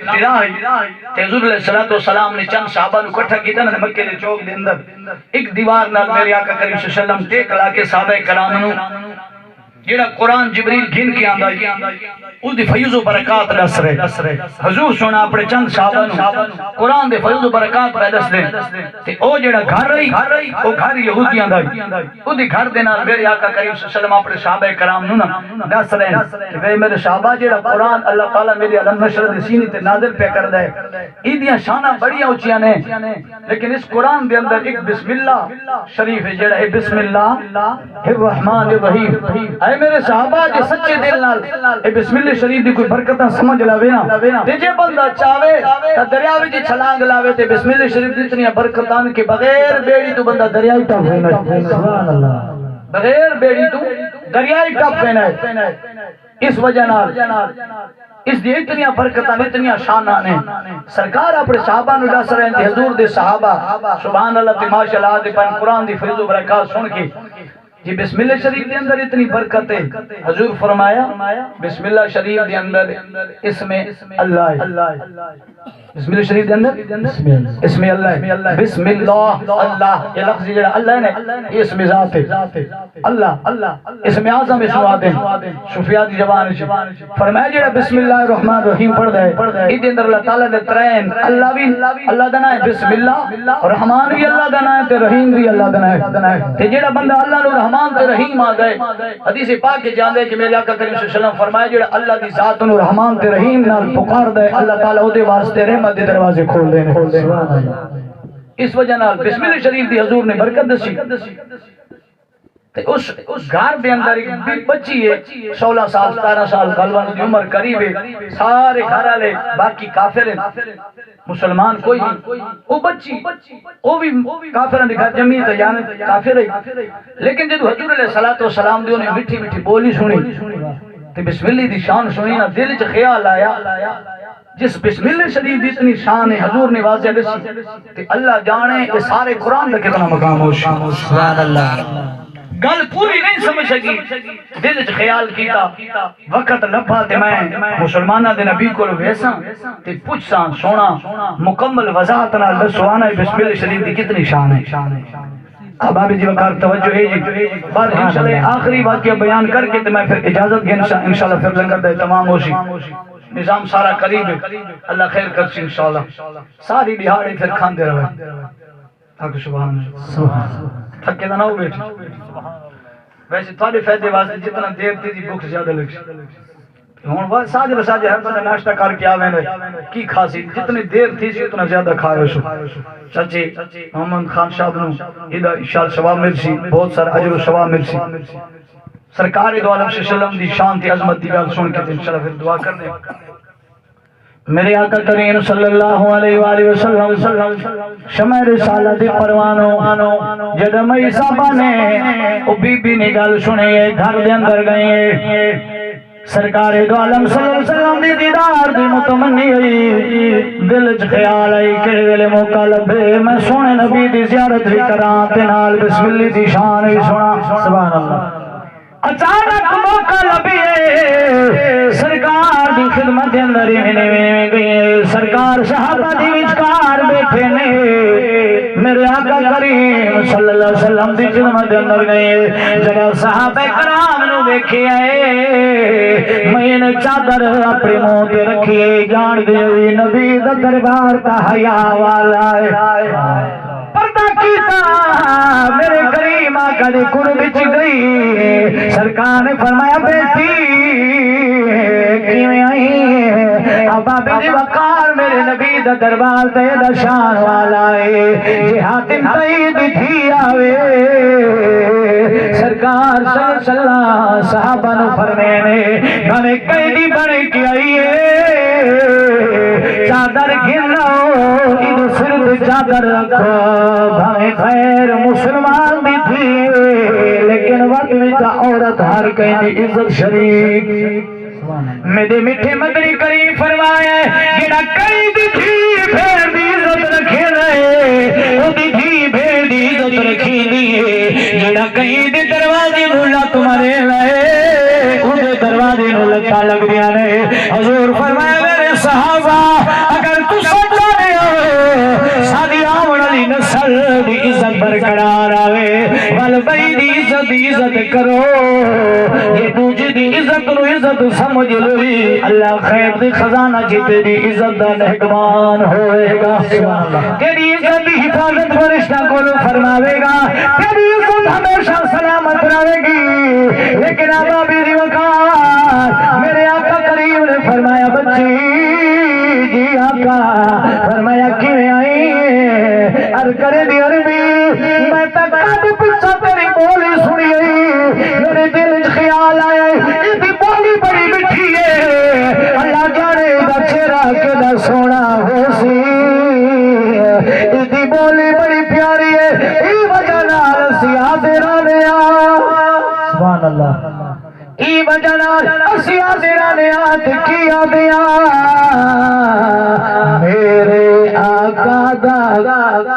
ابتدا ہے تے حضور علیہ الصلوۃ والسلام نے چند صحابہ نو اکٹھا کیتا نا مکے دے چوک دے اندر ایک دیوار نال میرے آقا کریم صلی اللہ علیہ وسلم ٹیک لا کے صحابہ کرام نو جڑا قرآن جبریل گھن کے آندا اس دی فیض و برکات دس رہے حضور سونا اپنے چند صحابہ نو قرآن دے فیض و برکات پہ دس دے تے او جڑا گھر رہی او گھر یہودیاں دا او دی گھر دے نال میرے آقا کریم صلی اللہ علیہ وسلم اپنے صحابہ کرام نو نا دس رہے کہ میرے صحابہ جڑا قرآن اللہ تعالیٰ میری علم نشر دے سینے تے نازل پہ کر دے ایدیاں شانہ بڑیاں اونچیاں نے لیکن اس قرآن دے اندر ایک بسم اللہ شریف ہے جڑا ہے بسم اللہ الرحمن الرحیم اے میرے صحابہ جے سچے دل نال اے بسم اللہ شریف دی کوئی برکتاں سمجھ لاوے نا تے جے بندہ چاہے تے دریا وچ چھلانگ لاوے تے بسم اللہ شریف دی اتنی برکتاں کے بغیر بیڑی تو بندہ دریا ہی ٹپ ہونا سبحان اللہ بغیر بیڑی تو دریا ہی ٹپ ہونا ہے اس وجہ نال اس دی اتنی برکتاں اتنی شاناں نے سرکار اپنے صحابہ نو دس رہے ہیں حضور دے صحابہ سبحان اللہ تے ماشاءاللہ دے پن قرآن دی فیض و برکات سن کے جی بسم اللہ شریف دے اندر اتنی برکت ہے حضور فرمایا بسم اللہ شریف دے اندر اسم اللہ بسم اللہ شریف دے اندر اسم اللہ بسم اللہ اللہ یہ لفظ جڑا اللہ نے یہ اسم ذات ہے اللہ اسم اعظم اسم آدم صوفیاء دی زبان وچ فرمایا جڑا بسم اللہ الرحمن الرحیم پڑھ دے اس دے اندر اللہ تعالی دے ترین اللہ بھی اللہ دا نام ہے بسم اللہ رحمان بھی اللہ دا نام ہے تے رحیم بھی اللہ دا نام ہے تے جڑا بندہ اللہ نو رحمان تے رحیم آ گئے حدیث پاک کے جاندے کہ میرے آقا کریم صلی اللہ علیہ وسلم فرمایا جڑا اللہ دی ذات نو رحمان تے رحیم نال پکار دے اللہ تعالی او دے واسطے رحمت دے دروازے کھول دے اس وجہ نال بسم اللہ شریف دی حضور نے برکت دسی تے اس گھر دے اندر ایک بچی ہے 16 سال 17 سال غالباً دی عمر قریب ہے سارے گھر والے باقی کافر ہیں مسلمان کوئی نہیں وہ بچی وہ بھی کافراں دے گھر جمی تے جان کافر ہے لیکن جب حضور علیہ الصلوۃ والسلام دی نے میٹھی میٹھی بولی سنی تے بسم اللہ دی شان سنی نا دل وچ خیال آیا جس بسم اللہ شریف دی اتنی شان ہے حضور نے واضح دسی تے اللہ جانے یہ سارے قرآن دا کتنا مقام ہو سبحان اللہ گل پوری نہیں سمجھ سکی دل وچ خیال کیتا وقت لبھا تے میں مسلماناں دے نبی کول ویساں تے پوچھاں سونا مکمل وضاحت نال دسوانا بسم اللہ شریف دی کتنی شان ہے اب آپ جی وقار توجہ ہے جی بعد انشاءاللہ آخری واقعہ بیان کر کے تے میں پھر اجازت گے انشاءاللہ پھر لنگر دے تمام ہوشی نظام سارا قریب ہے اللہ خیر کرسی انشاءاللہ ساری دہاڑی پھر کھاندے رہے تاکہ سبحان اللہ تھکے نہ ہو بیٹھے ویسے تھوڑے فائدے واسطے جتنا دیر تھی دی بھوک زیادہ لگی ہوں ساجر ساجر ہر بندہ ناشتہ کر کے آوے نے کی کھاسی جتنی دیر تھی سی اتنا زیادہ کھائے سو چچی محمد خان صاحب نو ادھا انشاءاللہ ثواب ملسی بہت سارا اجر و ثواب ملسی سرکار دو عالم صلی اللہ علیہ وسلم دی شان تے عظمت دی گل سن کے انشاءاللہ پھر دعا کر دیں میرے آقا کریم صلی اللہ علیہ وآلہ وسلم شمع رسالت پروانو جد مئی صاحبہ نے او بی بی نے گل سنے گھر دے اندر گئے سرکار دو عالم صلی اللہ علیہ وسلم دی دیدار دی متمنی ہوئی دل چ خیال آئی کہ ویلے موقع لبے میں سونے نبی دی زیارت بھی کراں تے نال بسم اللہ دی شان بھی سنا سبحان اللہ اچانک موقع لبیے سرکار دی خدمت اندر میں گئے سرکار صحابہ دی وچکار بیٹھے نے میرے آقا کریم صلی اللہ علیہ وسلم دی خدمت اندر گئے جب صحابہ کرام نو دیکھے آئے میں نے چادر اپنے منہ تے رکھی جان دے نبی دا دربار کا حیا والا ہے پردہ کیتا میرے کریم آقا دے قرب وچ گئی سرکار نے فرمایا بیٹی کیویں آئی ابا بی وقار میرے نبی دا دربار تے دا شان والا ہے جے حاتم سعید تھی آوے سرکار صلی اللہ علیہ وسلم صحابہ نو فرمانے میں قیدی بن کے آئی چادر گھنو ادھر سر چادر رکھو بھائی خیر مسلمان بھی تھی لیکن وقت میں کا عورت ہر کہیں عزت شریک میرے میٹھے مدنی کریم فرمایا جڑا قید تھی پھر بھی عزت رکھے رہے او دی بھیڑ دی عزت رکھی دی جڑا قید دروازے نو لت مارے رہے او دے دروازے نو لتا لگ دیا نے حضور فرمایا میرے صحابہ مل بھائی دی عزت کرو یہ دوجی دی عزت نو عزت سمجھ لوئی اللہ خیر دی خزانہ جی تیری عزت دا نگمان ہوئے گا تیری عزت دی حفاظت فرشتہ کو فرماوے گا تیری عزت ہمیشہ سلامت رہے گی لیکن آبا بیدی وقار میرے آقا کریم نے فرمایا بچی جی آقا فرمایا کیویں آئی ار کرے دی عربی میں تک کدی پیچھا تیری بولی سنی میرے دل خیال آیا یہ بولی بڑی میٹھی ہے اللہ جانے دا چہرہ کیڑا سونا ہو سی یہ بولی بڑی پیاری ہے ای وجہ نال اسی حاضر آنے سبحان اللہ ای وجہ نال اسی حاضر آنے کی آدیا میرے آقا دا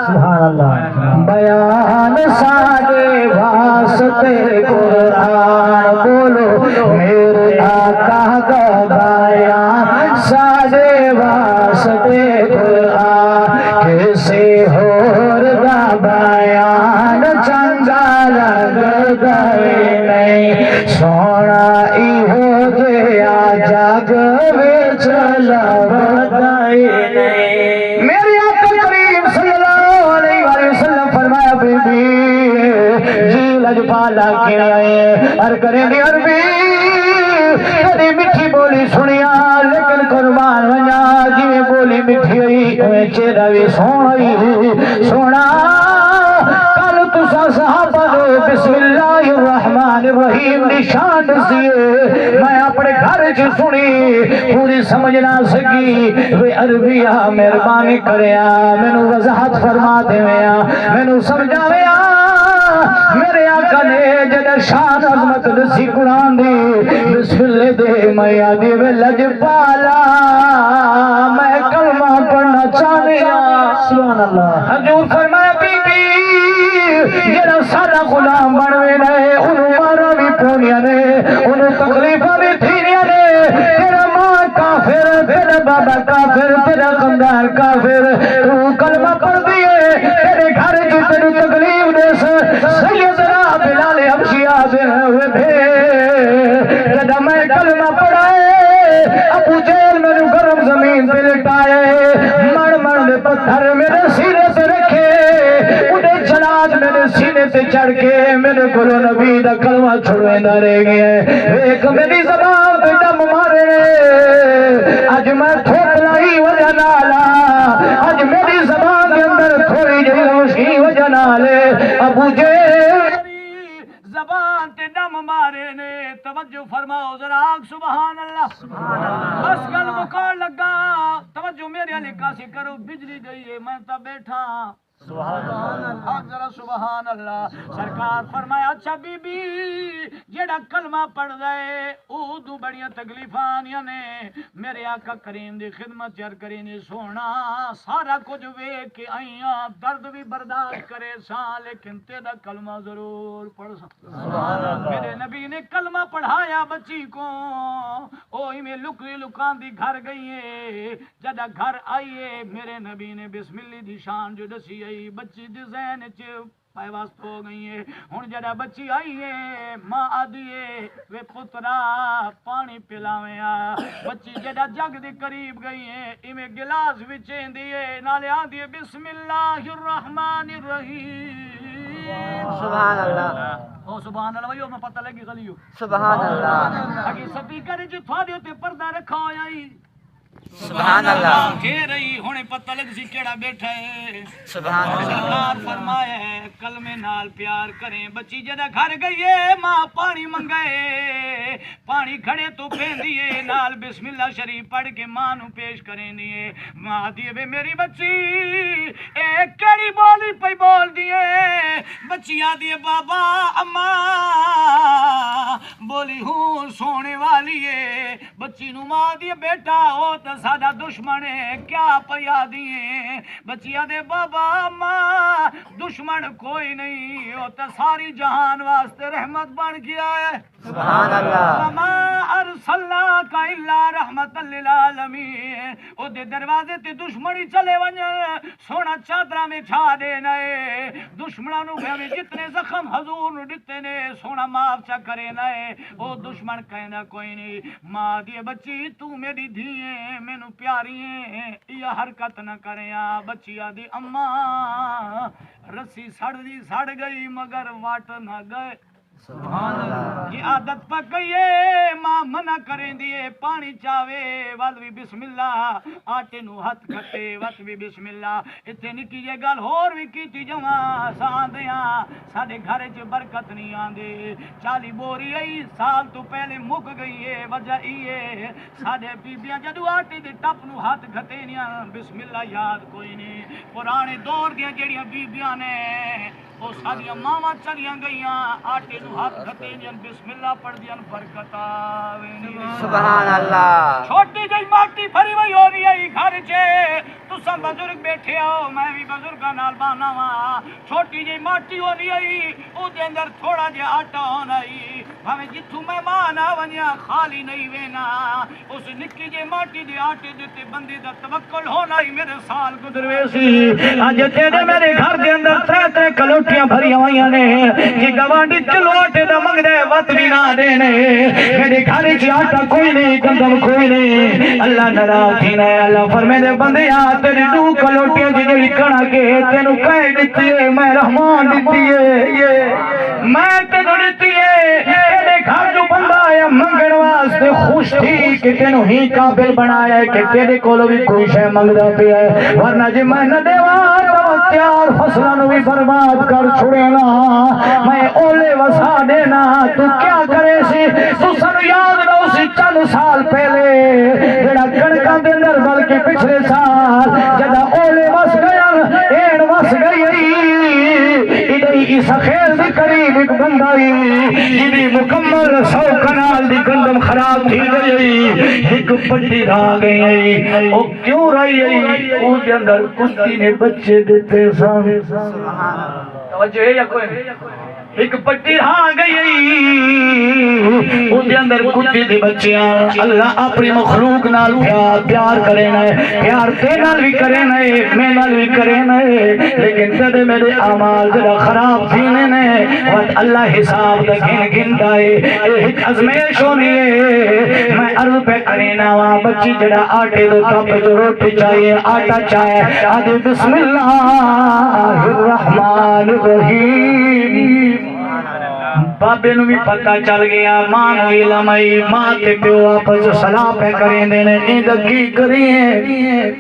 سبحان اللہ بیان ساجے واسطے قرآن بولو میرے آقا دا بیان ساجے واسطے قرآن کسی ہور دا بیان چنگا لگ گئے نہیں سونا ای ہو گیا جگ وچ لبدائی نہیں میرے آقا کریم صلی اللہ علیہ وآلہ وسلم فرمایا بی بی جی لجپالا کے آئے ہر کریں دی عربی تیری میٹھی بولی سنیا لیکن قربان ونجا جی بولی میٹھی ہوئی چہرہ بھی سونا کل تسا صحابہ دے بسم اللہ الرحمن الرحیم نشان دسیے میں اپنے گھر چ سنی پوری سمجھ نہ سکی وے عربیہ مہربانی کریا مینوں وضاحت فرما دیویا مینوں سمجھاویا میرے آقا نے جڑا شان عظمت دسی قرآن دی بسم اللہ دے میں آدھی وے لجپالا میں کلمہ پڑھنا چاہیا سبحان اللہ حضور فرمایا بی بی جڑا سارا غلام بنوے نے انہوں مارا بھی پونیا نے انہوں تکلیفہ بھی تھینیا نے تیرا ماں کافر تیرا بابا کافر تیرا خاندان کافر تو کلمہ پڑھ دیے تیرے گھر جو تیرے تکلیف دے سیدنا بلال حبشی حاضر ہوئے تھے جب میں کلمہ پڑھائے ابو جہل میں نے گرم زمین پہ لٹائے مڑ دے پتھر میرے سینے سے رکھے انہیں جلاد میرے سینے سے چڑھ کے میرے گلو نبی دا کلمہ چھڑوے نہ رہ گئے ایک میری زبان پہ دم مارے آج میں تھوکلائی وجہ نالا آج میری زبان کے اندر تھوڑی جی روشی وجہ نالے ابو جہل زبان تے دم مارے نے توجہ فرماؤ ذرا سبحان اللہ بس گل مکان لگا توجہ میرے علی کاسی کرو بجلی گئی ہے میں تا بیٹھا سبحان اللہ ذرا سبحان اللہ سرکار فرمایا اچھا بی بی جیڑا کلمہ پڑھ دے او دو بڑیاں تکلیفاں آنیاں نے میرے آقا کریم دی خدمت چر کریں سونا سارا کچھ ویکھ کے آئیاں درد بھی برداشت کرے سا لیکن تیرا کلمہ ضرور پڑھ سبحان اللہ میرے نبی نے کلمہ پڑھایا بچی کو اوہی میں لکلی لکان دی گھر گئی ہے جدا گھر آئیے میرے نبی نے بسم اللہ دی شان جو دسی بچی دی ذہن چ پیوست ہو گئی ہے ہن جڑا بچی آئی ہے ماں آدھی ہے وے پترا پانی پلاویں آ بچی جڑا جگ دے قریب گئی ہے ایویں گلاس وچیندی ہے نالے آندی ہے بسم اللہ الرحمن الرحیم سبحان اللہ او سبحان اللہ ویو میں پتہ لگی گلیو سبحان اللہ اگے سپیکر جو تھوڑے تے پردہ رکھا ہویا ہی سبحان اللہ کہ رہی ہونے پتہ لگ سی کیڑا بیٹھا ہے سبحان اللہ سرکار فرمایا ہے کلمے نال پیار کریں بچی جدا گھر گئی ہے ماں پانی منگائے پانی کھڑے تو پیندی ہے نال بسم اللہ شریف پڑھ کے ماں نو پیش کریں دیے ماں دیے بے میری بچی اے کیڑی بولی پئی بول دیے بچی آ دیے بابا اماں بولی ہوں سونے والی ہے بچی نو ماں دیے بیٹا او ساڈا دشمن ہے کیا پیا دیے بچیاں دے بابا ماں دشمن کوئی نہیں وہ تو ساری جہان واسطے رحمت بن گیا ہے سبحان اللہ وما ارسلناک الا رحمت للعالمین او دے دروازے تے دشمنی چلے ونجن سونا چادراں میں چھا دینا ہے دشمناں نو بھویں جتنے زخم حضور نو دتے نے سونا معاف چا کرے نہ او دشمن کہنا کوئی نہیں ماں دی بچی تو میری دھی ہے مینوں پیاری ہے یہ حرکت نہ کریاں بچیاں دی اماں رسی سڑ گئی مگر واٹ نہ گئے سبحان اللہ یہ عادت پک گئی ہے ماں منع کریں دیے پانی چاوے ول بھی بسم اللہ آٹے نو ہاتھ کھٹے وت بھی بسم اللہ اتنے نکی یہ گل ہور بھی کیتی جواں ساندیاں ساڈے گھر چ برکت نہیں آندی 40 بوری آئی سال تو پہلے مک گئی ہے وجہ یہ ساڈے بیبیاں جدو آٹے دے ٹپ نو ہاتھ کھٹے نیاں بسم اللہ یاد کوئی نہیں پرانے دور دیاں جڑیاں بیبیاں نے وہ ساریاں ماواں چلیاں گئیاں آٹے نو ہاتھ کھٹے نیاں بسم اللہ پڑھ دیاں برکت آوے سبحان اللہ چھوٹی جئی ماٹی بھری ہوئی ہو رہی ہے گھر چ تساں بزرگ بیٹھے ہو میں بھی بزرگاں نال بانا وا چھوٹی جئی ماٹی ہو رہی ہے او دے اندر تھوڑا جہا آٹا ہونا ہے بھاویں جتھوں مہمان آ ونجا خالی نہیں وینا اس نکی جئی ماٹی دے آٹے دے تے بندے دا توکل ہونا ہی میرے سال گزرے سی اج تیرے میرے گھر دے اندر ترے کلوٹیاں بھری ہوئیاں نے کہ گوانڈی چلو آٹے دا منگدے وقت بھی نہ دینے میرے گھر چ آٹا کوئی نہیں گندم کوئی نہیں اللہ ناراض تھی نہ اللہ فرمے دے بندے تیری 2 کلوٹیاں جڑی کڑا کے تینوں کہہ دتی ہے میں رحمان دتی ہے میں تینوں دتی ہے تیرے گھر جو بندہ آیا منگن واسطے خوش تھی کہ تینوں ہی قابل بنایا ہے کہ تیرے کولو بھی کوئی شے منگدا پیا ہے ورنہ جے میں نہ دیواں تو تیار فصلاں نو بھی برباد کر چھڑے نا میں اولے وسا دینا تو کیا کرے سی تو سن یاد نہ اسی چند سال پہلے جڑا کڑکاں دے اندر بلکہ پچھلے سال جدا اولے وس گیا ایڑ وس گئی ادھر اس خیل دی قریب ایک بندہ جدی مکمل 100 کنال دی گندم خراب تھی گئی ایک پٹی رہ گئی او کیوں رہی ہے او دے اندر کتی نے بچے دیتے سامنے توجہ ہے یا کوئی ایک پٹی رہ گئی او دے اندر کتی دے بچیاں اللہ اپنی مخلوق نال پیار کرے نہ پیار تے نال بھی کرے نہ میں نال بھی کرے نہ لیکن تیرے میرے اعمال ذرا خراب تھینے نے اور اللہ حساب دا گندا ہے ایک ازمیش ہونی ہے میں عرض پہ کرے نہ وا بچی جڑا آٹے دے ٹپ جو روٹی چاہیے آٹا چاہے آدھے بسم اللہ الرحمن الرحیم بابے نو بھی پتہ چل گیا ماں نو علم آئی ماں تے پیو آپس صلاح پہ کریں دینے ایند کی کریے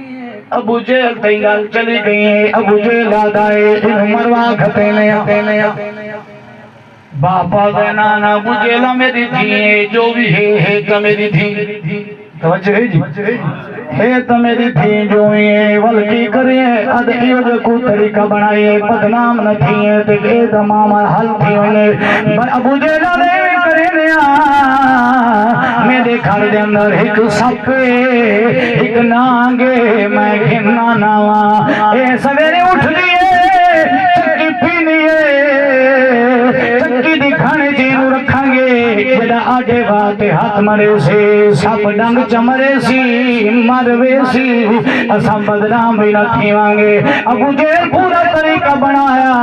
ابو جیل تئی گل چلی گئی ابو جیل آدھائے ان مروا کھتے نیا باپا دے نانا ابو جیلہ میری دھی جو بھی ہے تو میری دھی توجہ ہے جی ہے تو میری تھی جو یہ ولکی کریے ادھیو جو کو طریقہ بنائیے بدنام نہ تھیے تکے دمام حل تھی انہیں ابو جیلہ دے کرے نیا میرے گھر دے اندر ایک سپے ایک نانگے میں گھننا ناوا اے سویرے اٹھ لیے چکی پینیے چکی دی کھانے جینو رکھاں گے جڑا آجے باتے ہاتھ مرے سی سب ڈنگ چمرے سی مروے سی اساں بدنام بھی نہ تھیواں گے ابو جیل پورا طریقہ بنایا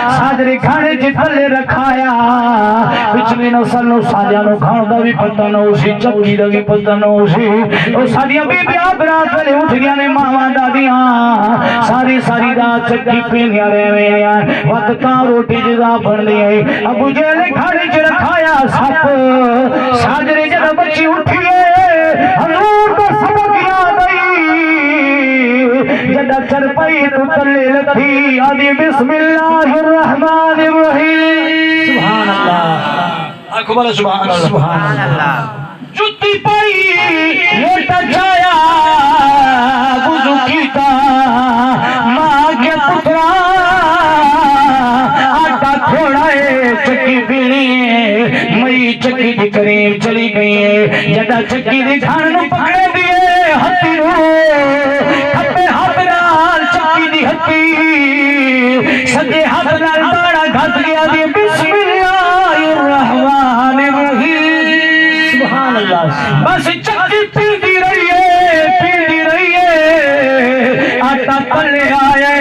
ساجری کھانے جی تھلے رکھایا پچھلی نسل نو ساجا نو کھان دا بھی پتہ نہ سی چکی دا بھی پتہ نہ سی او ساڈیاں بیبیاں برات ویلے اٹھ گیا نے ماواں دادیاں ساری رات چکی پینیاں رہویاں وقت تاں روٹی جدا بن دی ابو جیل نے کھانے چ رکھایا سپ ساجری جدا بچی اٹھیے حضور دا سبق یاد آئی جدا چرپائی تو تلے لتھی آدھی بسم اللہ الرحمن الرحیم سبحان اللہ اکبر سبحان اللہ جتی پائی لوٹا چایا وضو کیتا ماں کے پترا آٹا تھوڑا ہے چکی پینی ہے مئی چکی دی قریب چلی گئی ہے جدا چکی دی گھر نو پکڑے دیے ہتھی نو پلے آئے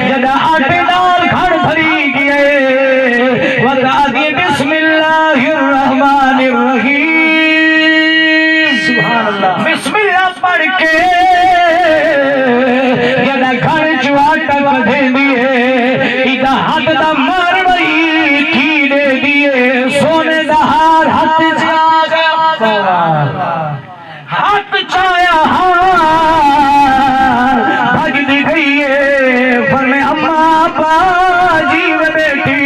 جدا آٹے دار گھر بھری گئے وقا دی بسم اللہ الرحمن الرحیم سبحان اللہ بسم اللہ پڑھ کے جدا گھر چواٹا کدھے دیئے ایدہ ہاتھ دا مروئی کی دے دیئے سونے دا ہار ہاتھ سے آگا ہاتھ چایا ہار بھاگ دی گئی ہے فرمے اماں ابا جی میں بیٹی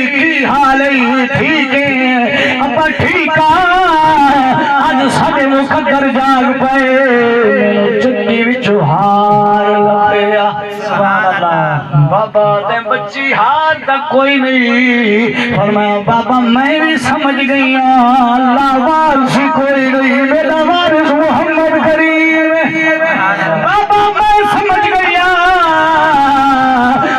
کی حال ہی ٹھیک ہے ابا ٹھیکا آج ساڑے مقدر جاگ پائے چکی وچو ہار لگیا سبحان اللہ بابا تے بچی ہاتھ تک کوئی نہیں فرمایا بابا میں بھی سمجھ گئی اللہ وارث کوئی نہیں میرا وارث محمد کریم بابا میں سمجھ گیا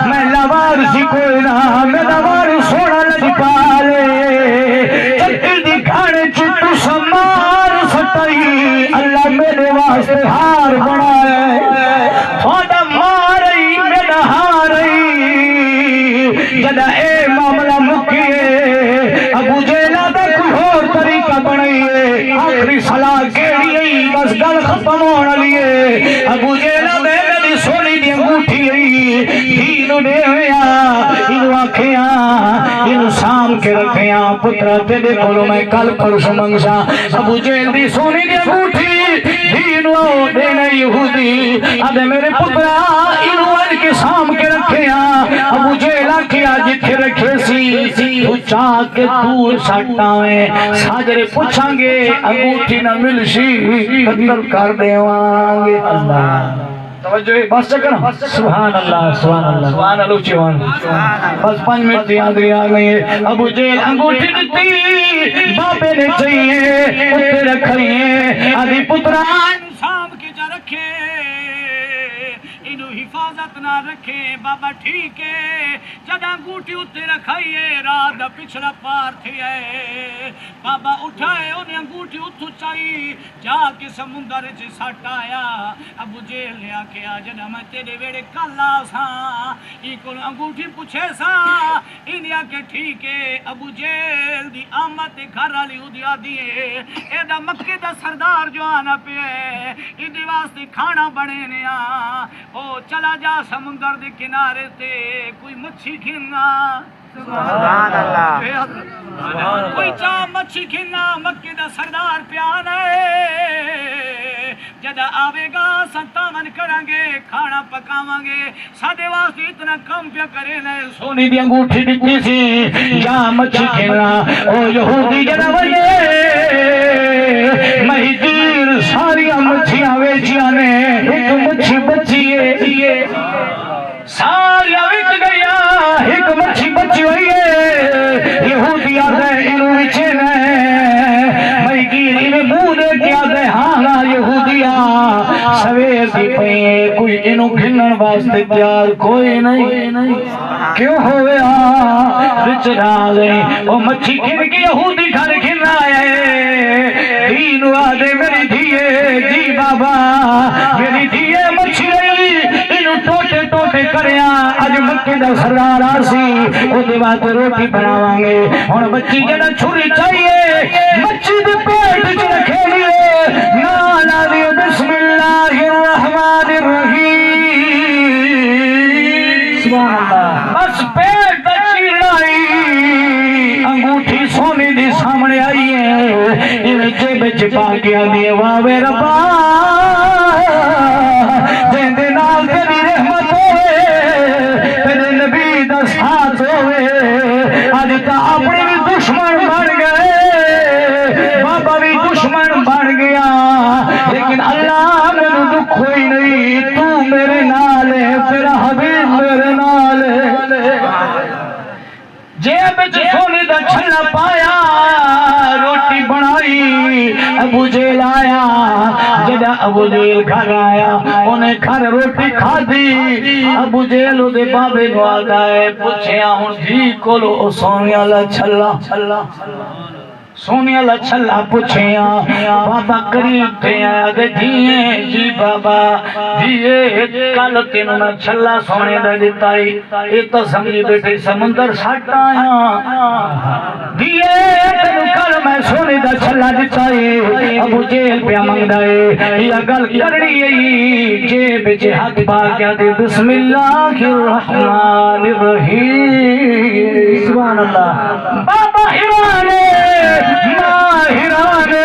میں وارث کوئی نہ میرا وارث سونا لجپالے چکی دی گھاڑے چٹو سمار سٹائی اللہ میرے واسطے ہار بنائے تھوڑا مارئی میرا ہارئی جدا اے معاملہ مکیے ابو جیلہ دا کوئی اور طریقہ بنائیے آخری صلاح کیڑی بس گل ختم ہونا لیے ابو جیلہ میں میری سونی دی انگوٹھی ہینو دے ہویا ہینو آکھیاں ہینو سام کے رکھیاں پترہ تیرے کولو میں کل پرسوں منگسا ابو جیل دی سونی دی انگوٹھی ہینو دینا یہودی ادھے میرے پترہ ہینو ان کے سام کے رکھیاں ابو جیلہ کیا جتھے رکھے سی تو چاہ کے دور ساٹھاویں ساجرے پوچھاں گے انگوٹھی نہ ملشی قتل کر دیوانگے اللہ توجہ بس چکر سبحان اللہ سبحان اللہ سبحان اللہ چیوان بس 5 منٹ دی آدری آگئی ہے ابو جیل انگوٹھی دیتی بابے نے چاہیے اتے رکھائیے آدھی پتران سام کی جا رکھے انہوں حفاظت نہ رکھے بابا ٹھیک ہے جدا انگوٹھی اتے رکھائیے رات دا پچھڑا پار تھی ہے بابا اٹھائے انہیں انگوٹھی اتھو چاہی جا کے سمندر سے سٹ آیا ابو جیل نے آکھیا جدا میں تیرے ویڑے کلا سا ایکل انگوٹھی پوچھے سا انہیں آکھے ٹھیک ہے ابو جیل دی آمد گھر آلی ہو دیا دیئے اے دا مکہ دا سردار جو آنا پہ ہے انہیں واسطے کھانا بڑے نیا او چلا جا سمندر دے کنارے تے کوئی مچھی کھینا سبحان اللہ کوئی چاہ مچھی کھینا مکہ دا سردار پیانا ہے جدا آوے گا 57 کرانگے کھانا پکاوانگے سادے واسطے اتنا کم پیا کرے لے سونی دی انگوٹھی دیتی سی جا مچھی کھینا او یہودی جدا وجے مہدیر ساری مچھیاں ویچیاں نے ایک مچھی بچی ہے ساری وچ گیا ایک مچھی بچی ہوئی ہے یہودی آدھے انہوں وچے نے مہدیر انہیں منہ دے کے آدھے ہاں یہودیا سویر دی پئے کوئی انہوں گھنن واسطے تیار کوئی نہیں کیوں ہوئے رچ راگئی وہ مچھی کھن کی یہودی گھر کھن آئے دینو آدھے میری دھیے جی بابا میری دھیے مچھی رہی انہوں ٹوٹے ٹوٹے کریاں آج مکہ دا سردار آسی وہ دیوات روٹی بناوانگے اور بچی جڑا چھری چاہیے مچھی دے پیٹ چ رکھے لیے نالا دیو بسم اللہ الرحمن الرحیم سبحان اللہ بس پیٹ دا چیرائی انگوٹھی سونی دی سامنے آئی ہے انہیں جیب چپا کیا دیے واوے ربا جیندے نال تیری رحمت ہوئے تیرے نبی دا ساتھ ہوئے آج تا اپنے بھی دشمن بن گئے بابا بھی دشمن بن گیا لیکن اللہ میں دکھ ہوئی نہیں تو میرے نال ہے تیرا حبیب میرے نال ہے جیب سونے دا چھلا پایا روٹی بنائی ابو جیل آیا جدا ابو جیل گھر آیا انہیں گھر روٹی کھا دی ابو جیل دے بابے کو آتا ہے پوچھے ہوں جی کولو سونے والا چھلا سونے اللہ چھلا پوچھیا بابا قریب تھے آگے دیئے جی بابا دیئے کل تینوں میں چھلا سونے دے دیتائی یہ تو سمجھی بیٹے سمندر ساٹھ آیا دیئے تینوں کل میں سونے دے چھلا دیتائی ابو جیل پہ منگ دائے یہ گل کرنی یہی جیب جے ہاتھ باقیا دے بسم اللہ الرحمن الرحیم سبحان اللہ بابا ہیرانے ماہرانے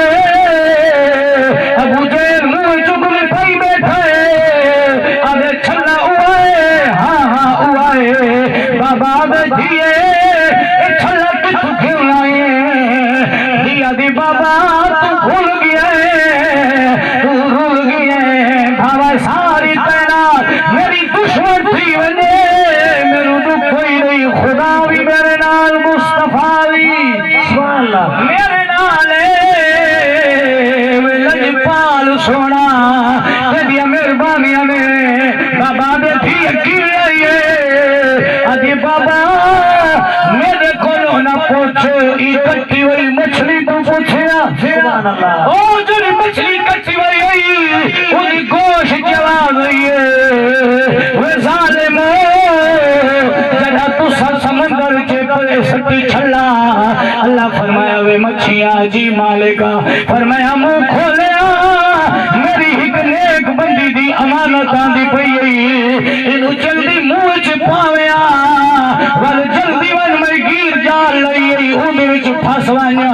ابو جیل منہ چکل پائی بیٹھائے آدھے چھلا ہوئے ہاں ہاں ہوئے بابا آدھے دیئے چھلا کتو کیوں آئے دیا دی بابا تو بھول گیا ہے تو رول گیا ہے بابا ساری تعینات میری دشمن تھی ونے میرے تو کوئی نہیں خدا بھی میرے نال مصطفیٰ بھی سبحان اللہ میرے نالے لجپال سونا تیریا مہربانیاں میں بابا دے تھی اکیلے آئیے آدھی بابا میرے کولو نہ پوچھو ای کٹی ہوئی مچھلی تو پوچھیا سبحان اللہ او جو مچھلی کٹی ہوئی آئی انہی گوشت جلا گئی ہے وہ ظالمو جڑا تو سمندر کے پلے سٹی چھلا اللہ فرمایا وے مچھیاں جی مالکا فرمایا منہ کھولیا میری ایک نیک بندی دی امانت آندی پئی انہوں جلدی منہ چ پاویا ول جلدی ون میں گیر جال لئی اندر وچ پھس وانیا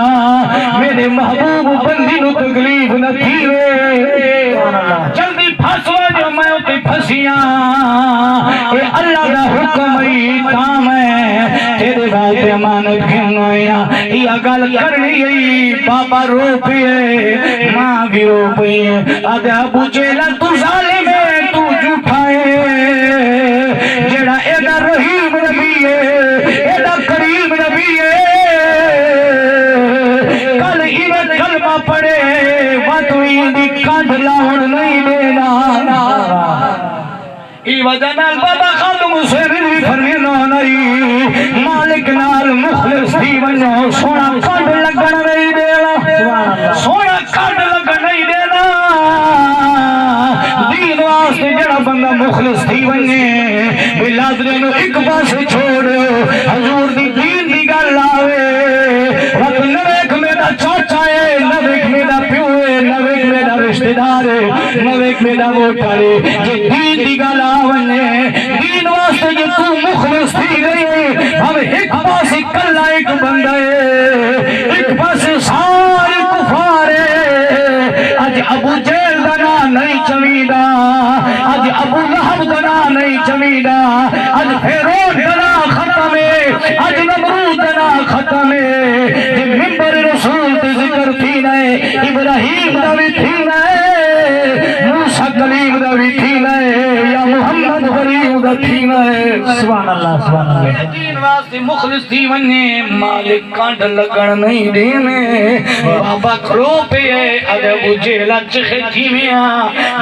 میرے محبوب بندی نو تکلیف نہ تھیوے جلدی پھس وانیا میں اتے پھسیاں اے اللہ دا حکم ای کام ہے تیرے بات امانت کیوں آیا یہ گل کرنی ای بابا رو پیے ماں بھی رو پیے آدھے ابو جیلہ تو ظالم ہے تو جھوٹا ہے جڑا ایڈا رحیم نبی ہے ایڈا کریم نبی ہے کل ایویں کلمہ پڑے واتوئی دی کانڈ لاؤن نہیں دینا ای وجہ نال بابا خادم حسین بھی فرمینا نہیں مالک نال مخلص دی ونجو سونا کانڈ لگن نہیں دینا سونا کانڈ لگن نہیں دینا دین واسطے جڑا بندہ مخلص دی ونجے بلادرے نو ایک پاس چھوڑ حضور دی دین دی گل آوے وقت نویک میرا چاچا ہے نویک میرا پیو ہے نویک میرا رشتہ دار ہے نویک میرا ووٹر ہے جے دین دی گل آونے دین واسطے جے تو مخلص تھی گئی ہم ایک پاس کلا ایک بندہ ہے ایک پاس سارے کفار ہے اج ابو جیل دنا نہیں چمیدہ اج ابو لہب دنا نہیں چمیدہ اج فیرون دنا ختم ہے اج نمرود دنا ختم ہے جے ممبر رسول تے ذکر تھی نئے ابراہیم دا بھی تھی نئے موسیٰ کلیم دا بھی تھی نئے یا محمد غریب دا تھی نئے سبحان اللہ سبحان اللہ دین واسطے مخلص تھی وننے مالک کانڈ لگن نہیں دینے بابا کرو پہ ہے ادھو جیلہ چخے تھی میاں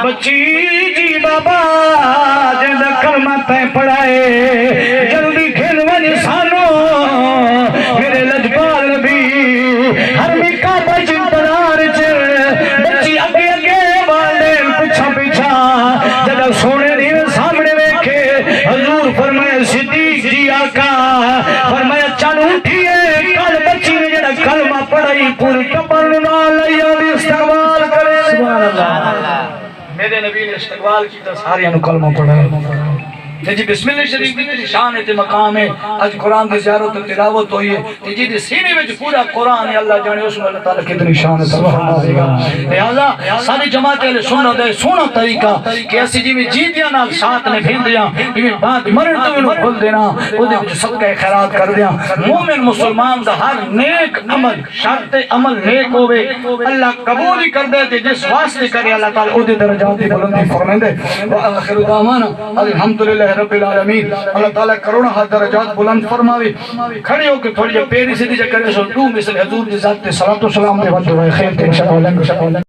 بچی جی بابا جلد کلمہ تے پڑھائے جلدی کھل ونی سانو میرے لجپال نبی ہر مکہ بچ انتظار چل بچی اگے اگے والے پچھا پچھا جلد سونے دیو سامنے ویکھے حضور فرمائے صدیق جی آقا فرمایا چل اٹھئے کل بچی نے جڑا کلمہ پڑھائی پوری ٹبر نال دی استقبال کرے سبحان اللہ میرے نبی نے استقبال کی تو سارے انو کلمہ پڑھایا جی بسم اللہ شریف کی نشان ہے مقام ہے آج قرآن کی زیارت و تلاوت ہوئی ہے جی سینے میں پورا قرآن ہے اللہ جانے اس میں اللہ تعالیٰ کی نشان ہے لہذا ساری جماعت اہل سنت ہے سونا طریقہ کہ ایسی جی میں جی دیا نال ساتھ نے بھیل دیا یہ بات مرن تو انہوں کھل دینا وہ دے بچے صدقہ خیرات کر دیا مومن مسلمان دا ہر نیک عمل شرط عمل نیک ہوئے اللہ قبول ہی کر دے جس واسطے کرے اللہ تعالیٰ وہ دے درجات بلندی فرمائیں دے وآخر دعوانا الحمدللہ رب العالمین اللہ تعالیٰ کروڑا ہاتھ درجات بلند فرماوی کھڑے ہو کے تھوڑی پیری سے دیجا کرے سو دو مثل حضور دی ذات تے صلاة و سلام دے وقت خیر تے انشاءاللہ